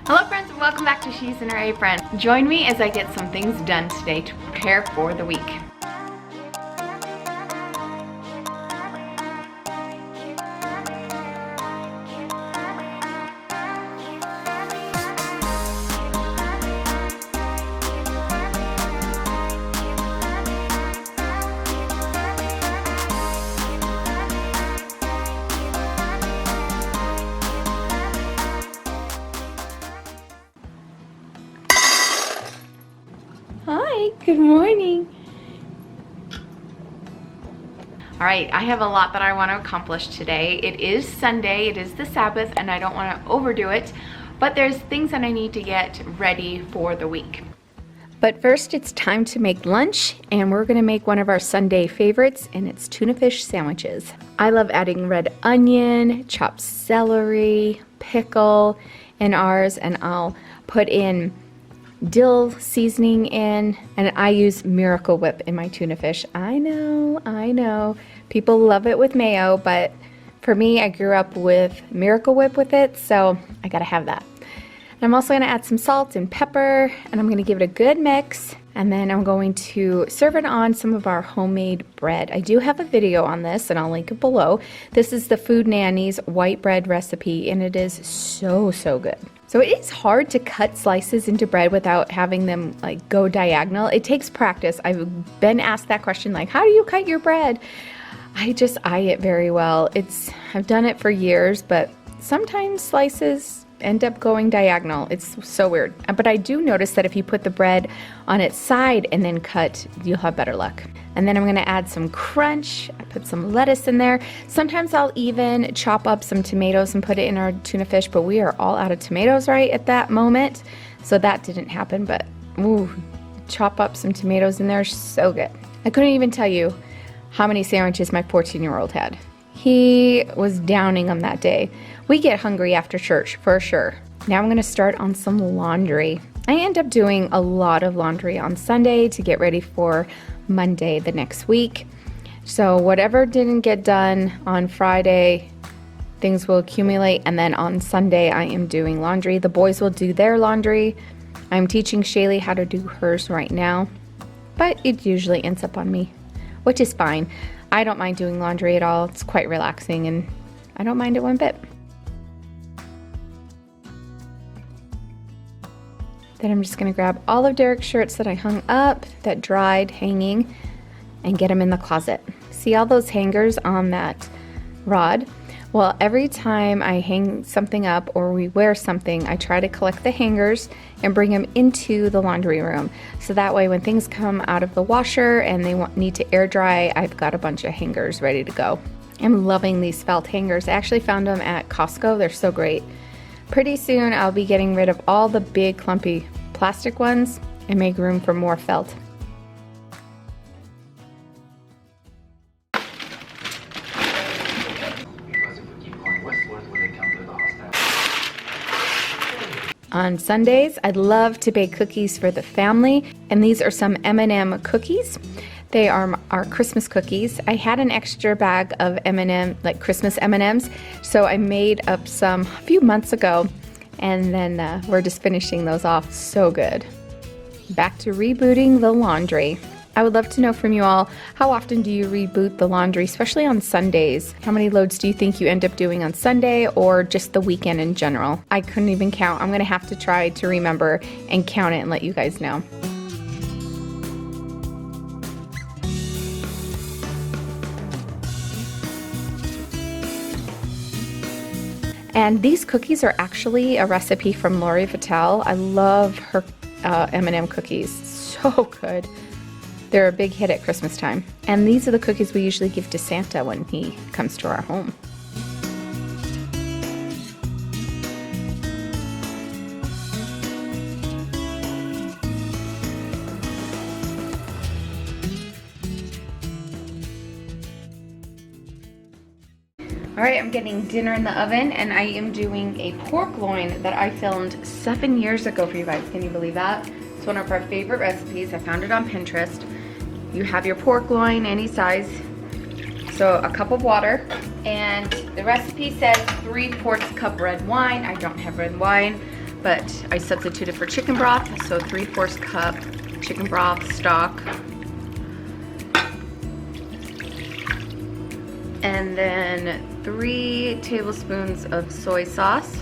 Hello friends, and welcome back to She's in Her Apron. Join me as I get some things done today to prepare for the week. Hi, good morning. All right, I have a lot that I want to accomplish today. It is Sunday, it is the Sabbath, and I don't want to overdo it, but there's things that I need to get ready for the week. But first, it's time to make lunch, and we're gonna make one of our Sunday favorites, and it's tuna fish sandwiches. I love adding red onion, chopped celery, pickle in ours, and I'll put in dill seasoning in, and I use Miracle Whip in my tuna fish. I know, people love it with mayo, but for me, I grew up with Miracle Whip with it, so I gotta have that. And I'm also gonna add some salt and pepper, and I'm gonna give it a good mix, and then I'm going to serve it on some of our homemade bread. I do have a video on this, and I'll link it below. This is the Food Nanny's white bread recipe, and it is so good. So it is hard to cut slices into bread without having them like go diagonal. It takes practice. I've been asked that question, like, how do you cut your bread? I just eye it very well. I've done it for years, but sometimes slices end up going diagonal. It's so weird. But I do notice that if you put the bread on its side and then cut, you'll have better luck. And then I'm gonna add some crunch. I put some lettuce in there. Sometimes I'll even chop up some tomatoes and put it in our tuna fish, but we are all out of tomatoes right at that moment. So that didn't happen, but ooh, chop up some tomatoes in there, so good. I couldn't even tell you how many sandwiches my 14-year-old had. He was downing them that day. We get hungry after church, for sure. Now I'm gonna start on some laundry. I end up doing a lot of laundry on Sunday to get ready for Monday the next week. So whatever didn't get done on Friday, things will accumulate, and then on Sunday I am doing laundry. The boys will do their laundry. I'm teaching Shaylee how to do hers right now, but it usually ends up on me, which is fine. I don't mind doing laundry at all. It's quite relaxing, and I don't mind it one bit. Then I'm just gonna grab all of Derek's shirts that I hung up, that dried hanging, and get them in the closet. See all those hangers on that rod? Well, every time I hang something up or we wear something, I try to collect the hangers and bring them into the laundry room. So that way when things come out of the washer and they need to air dry, I've got a bunch of hangers ready to go. I'm loving these felt hangers. I actually found them at Costco. They're so great. Pretty soon I'll be getting rid of all the big clumpy plastic ones and make room for more felt. On Sundays, I'd love to bake cookies for the family, and these are some M&M cookies. They are our Christmas cookies. I had an extra bag of M&M, like Christmas M&Ms, so I made up some a few months ago, and then we're just finishing those off. So good. Back to rebooting the laundry. I would love to know from you all, how often do you reboot the laundry, especially on Sundays? How many loads do you think you end up doing on Sunday or just the weekend in general? I couldn't even count. I'm gonna have to try to remember and count it and let you guys know. And these cookies are actually a recipe from Lori Vitale. I love her M&M cookies, so good. They're a big hit at Christmas time. And these are the cookies we usually give to Santa when he comes to our home. All right, I'm getting dinner in the oven, and I am doing a pork loin that I filmed 7 years ago for you guys. Can you believe that? It's one of our favorite recipes. I found it on Pinterest. You have your pork loin, any size. So a cup of water, and the recipe says 3/4 cup red wine. I don't have red wine. but I substituted for chicken broth, so 3/4 cup chicken broth stock. And then 3 tablespoons of soy sauce.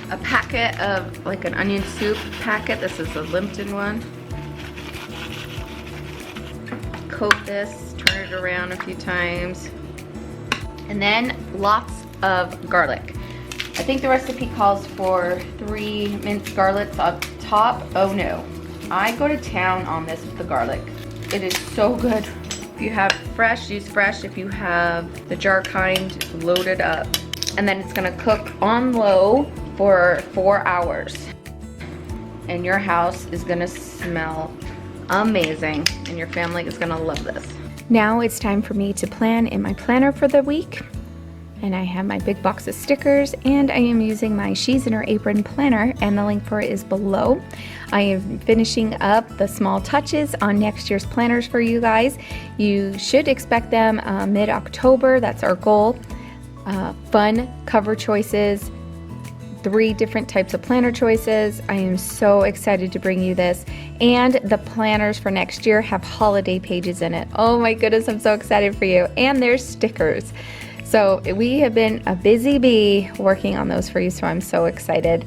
A packet of like an onion soup packet. This is the Lipton one. Coat this, turn it around a few times. And then lots of garlic. I think the recipe calls for 3 minced garlics up top. Oh no, I go to town on this with the garlic. It is so good. If you have fresh, use fresh. If you have the jar kind, load it up. And then it's gonna cook on low for 4 hours. And your house is gonna smell amazing, and your family is gonna love this. Now it's time for me to plan in my planner for the week. And I have my big box of stickers, and I am using my She's in Her Apron planner, and the link for it is below. I am finishing up the small touches on next year's planners for you guys. You should expect them mid-October. That's our goal. Fun cover choices, 3 different types of planner choices. I am so excited to bring you this. And the planners for next year have holiday pages in it. Oh my goodness, I'm so excited for you. And there's stickers. So we have been a busy bee working on those for you, so I'm so excited.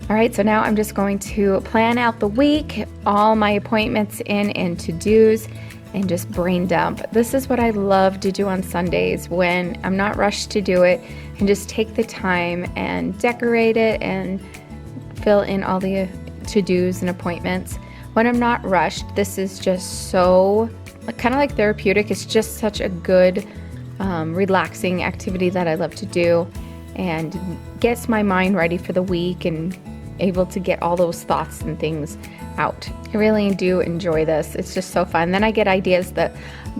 All right, so now I'm just going to plan out the week, all my appointments in and to-dos, and just brain dump. This is what I love to do on Sundays when I'm not rushed to do it, and just take the time and decorate it and fill in all the to-dos and appointments. When I'm not rushed, this is just so kind of like therapeutic. It's just such a good relaxing activity that I love to do, and gets my mind ready for the week and able to get all those thoughts and things out. I really do enjoy this. It's just so fun. Then I get ideas that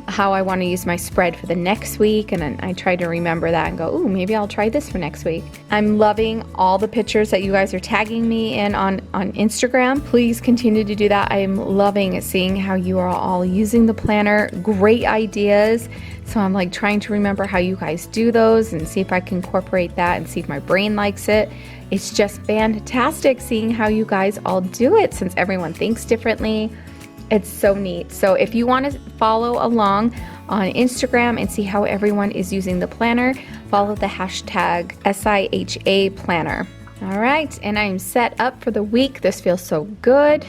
how I want to use my spread for the next week, and then I try to remember that and go, ooh, maybe I'll try this for next week. I'm loving all the pictures that you guys are tagging me in on Instagram. Please continue to do that. I'm loving seeing how you are all using the planner. Great ideas. So I'm like trying to remember how you guys do those and see if I can incorporate that and see if my brain likes it. It's just fantastic seeing how you guys all do it, since everyone thinks differently. It's so neat. So if you want to follow along on Instagram and see how everyone is using the planner, follow the hashtag SIHA planner. All right, and I'm set up for the week. This feels so good.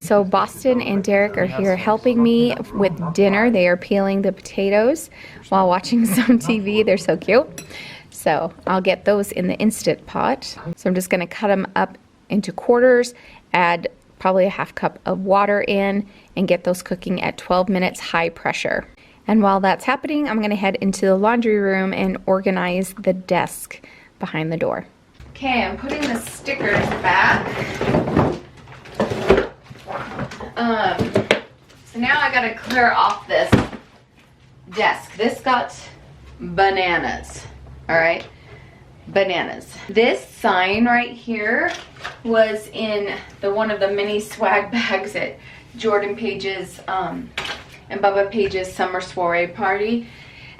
So Boston and Derek are here helping me with dinner. They are peeling the potatoes while watching some TV. They're so cute. So I'll get those in the Instant Pot. So I'm just gonna cut them up into quarters, add probably a 1/2 cup of water in, and get those cooking at 12 minutes high pressure. And while that's happening, I'm gonna head into the laundry room and organize the desk behind the door. Okay, I'm putting the stickers back. So now I gotta clear off this desk. This got bananas, all right? Bananas. This sign right here was in one of the mini swag bags at Jordan Page's and Bubba Page's summer soiree party.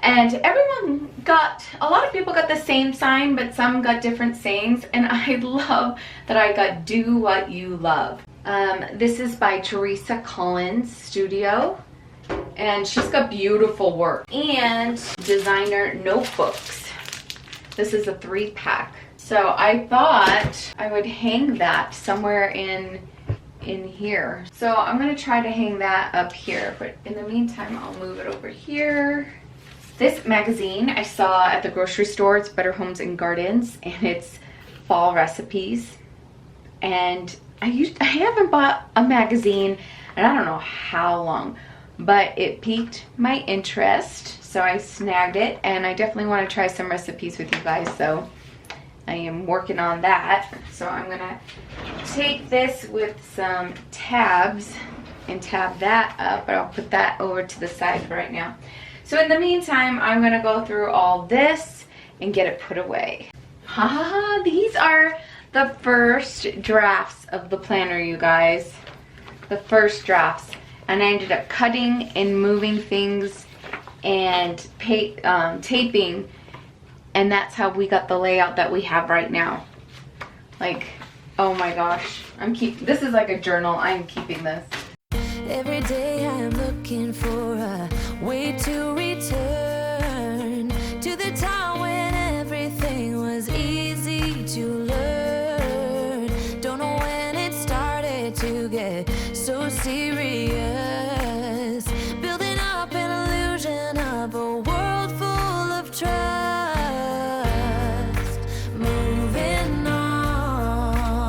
And everyone got, a lot of people got the same sign, but some got different sayings. And I love that I got "Do What You Love." This is by Teresa Collins Studio, and she's got beautiful work. And designer notebooks. This is a 3-pack. So I thought I would hang that somewhere in here. So I'm gonna try to hang that up here, but in the meantime, I'll move it over here. This magazine I saw at the grocery store. It's Better Homes and Gardens, and it's fall recipes. And I haven't bought a magazine, and I don't know how long, but it piqued my interest, so I snagged it, and I definitely want to try some recipes with you guys, so I am working on that. So I'm gonna take this with some tabs and tab that up, but I'll put that over to the side for right now. So in the meantime, I'm gonna go through all this and get it put away. These are the first drafts of the planner, you guys. The first drafts. And I ended up cutting and moving things and taping. And that's how we got the layout that we have right now. Like, oh my gosh. This is like a journal. I'm keeping this. Every day I'm looking for a way to return to the time when everything was easy to learn. Don't know when it started to get so serious. Building up an illusion of a world full of trust. Moving on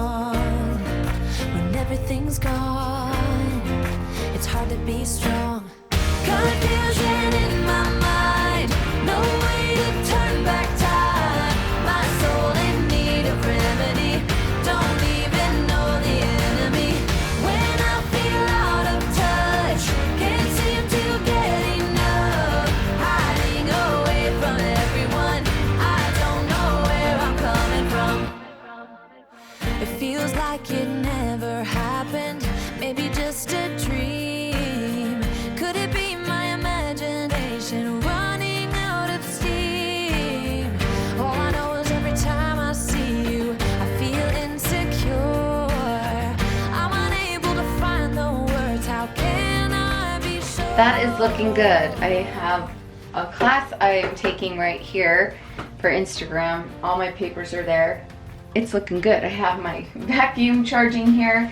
when everything's gone. It's hard to be strong. Confusion in my mind. No way to turn back time. My soul in need of remedy. Don't even know the enemy. When I feel out of touch, can't seem to get enough. Hiding away from everyone. I don't know where I'm coming from. It feels like it never happened. Maybe just a dream. Could it be my imagination running out of steam? All I know is every time I see you, I feel insecure. I'm unable to find the words. How can I be sure? That is looking good. I have a class I am taking right here for Instagram. All my papers are there. It's looking good. I have my vacuum charging here.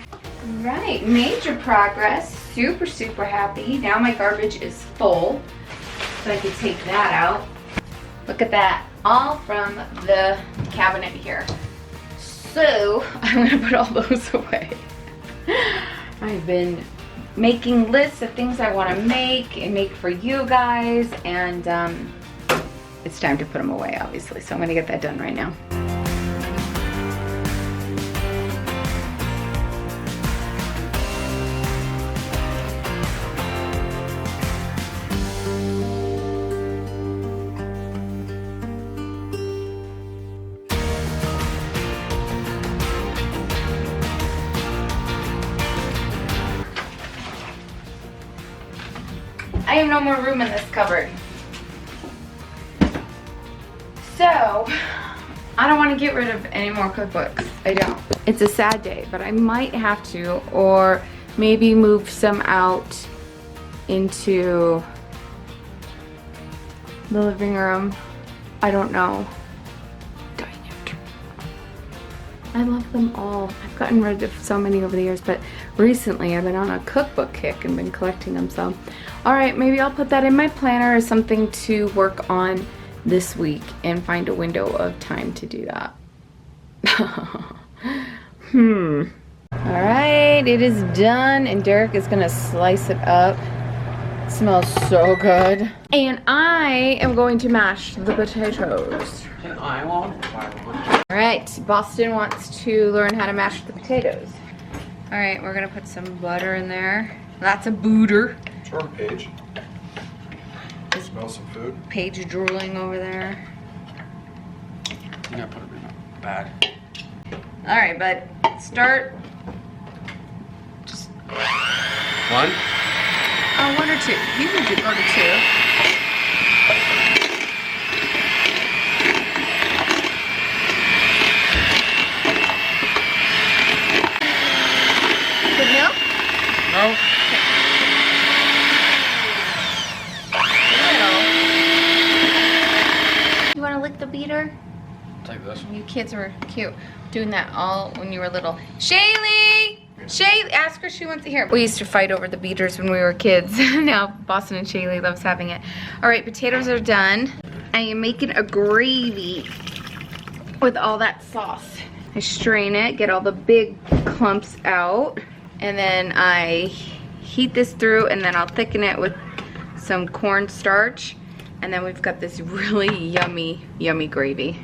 Right, major progress. Super, super happy. Now my garbage is full, so I can take that out. Look at that, all from the cabinet here. So I'm gonna put all those away. I've been making lists of things I wanna make and make for you guys, and it's time to put them away, obviously. So I'm gonna get that done right now. I have no more room in this cupboard. So, I don't want to get rid of any more cookbooks. I don't. It's a sad day, but I might have to, or maybe move some out into the living room. I don't know. Dang it. I love them all. I've gotten rid of so many over the years, but recently I've been on a cookbook kick and been collecting them, so. Alright, maybe I'll put that in my planner as something to work on this week and find a window of time to do that. Alright, it is done, and Derek is gonna slice it up. It smells so good. And I am going to mash the potatoes. And I won't. Alright, Boston wants to learn how to mash the potatoes. Alright, we're gonna put some butter in there. Lots of booter. Sure, Paige. Smell some food. Paige drooling over there. You gotta put it in a bag. Alright, bud. Start. Just One? one or two. You can do go to two. Good milk? No. You want to lick the beater? Take this. You kids were cute. Doing that all when you were little. Shaylee! Shaylee, ask her if she wants to hear it. We used to fight over the beaters when we were kids. Now Boston and Shaylee loves having it. Alright, potatoes are done. I am making a gravy with all that sauce. I strain it, get all the big clumps out, and then I heat this through, and then I'll thicken it with some cornstarch, and then we've got this really yummy, yummy gravy.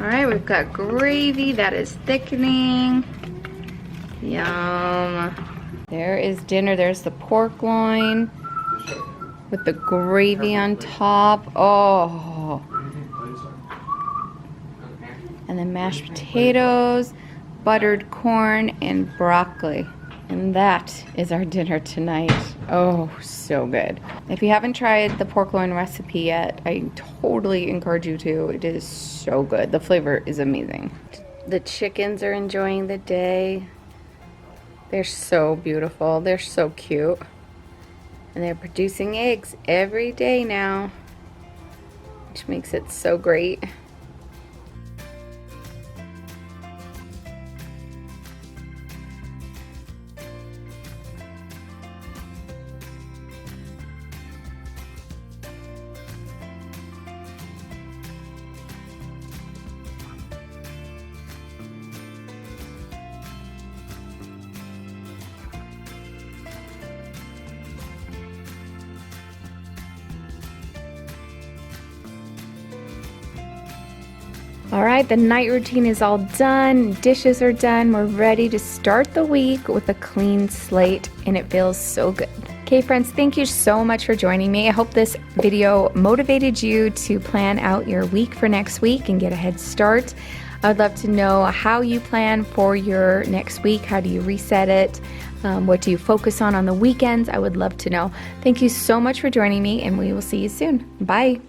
Alright, we've got gravy that is thickening. Yum. There is dinner. There's the pork loin with the gravy on top. Oh. And then mashed potatoes. buttered corn and broccoli. And that is our dinner tonight. Oh, so good. If you haven't tried the pork loin recipe yet, I totally encourage you to. It is so good. The flavor is amazing. The chickens are enjoying the day. They're so beautiful. They're so cute. And they're producing eggs every day now, which makes it so great. All right, the night routine is all done. Dishes are done. We're ready to start the week with a clean slate, and it feels so good. Okay, friends, thank you so much for joining me. I hope this video motivated you to plan out your week for next week and get a head start. I would love to know how you plan for your next week. How do you reset it? What do you focus on the weekends? I would love to know. Thank you so much for joining me, and we will see you soon. Bye.